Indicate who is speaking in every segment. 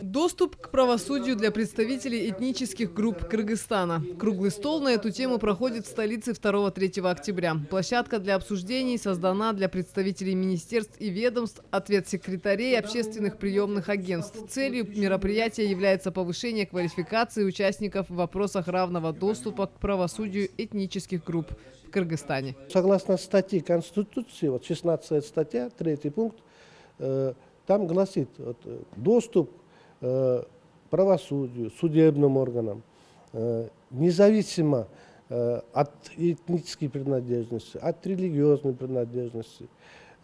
Speaker 1: Доступ к правосудию для представителей этнических групп Кыргызстана. Круглый стол на эту тему проходит в столице 2-3 октября. Площадка для обсуждений создана для представителей министерств и ведомств, ответ секретарей общественных приемных агентств. Целью мероприятия является повышение квалификации участников в вопросах равного доступа к правосудию этнических групп в Кыргызстане.
Speaker 2: Согласно статье Конституции, 16 статья, 3 пункт, там гласит, доступ к правосудию, судебным органам, независимо от этнической принадлежности, от религиозной принадлежности,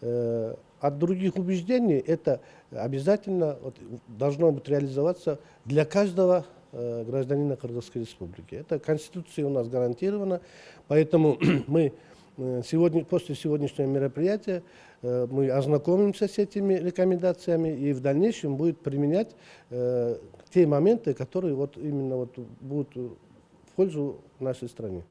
Speaker 2: от других убеждений, это обязательно должно быть реализоваться для каждого гражданина Кыргызской республики. Это Конституцией у нас гарантировано, поэтому мы после сегодняшнего мероприятия мы ознакомимся с этими рекомендациями и в дальнейшем будет применять те моменты, которые именно будут в пользу нашей стране.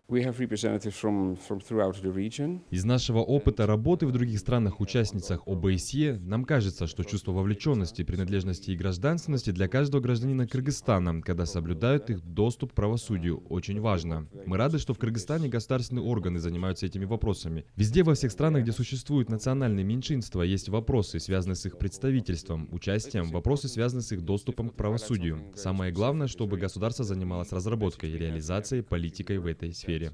Speaker 3: Из нашего опыта работы в других странах-участницах ОБСЕ нам кажется, что чувство вовлеченности, принадлежности и гражданственности для каждого гражданина Кыргызстана, когда соблюдают их доступ к правосудию, очень важно. Мы рады, что в Кыргызстане государственные органы занимаются этими вопросами. Везде, во всех странах, где существуют национальные меньшинства, есть вопросы, связанные с их представительством, участием, вопросы, связанные с их доступом к правосудию. Самое главное, чтобы государство занималось разработкой и реализацией политики в этой сфере.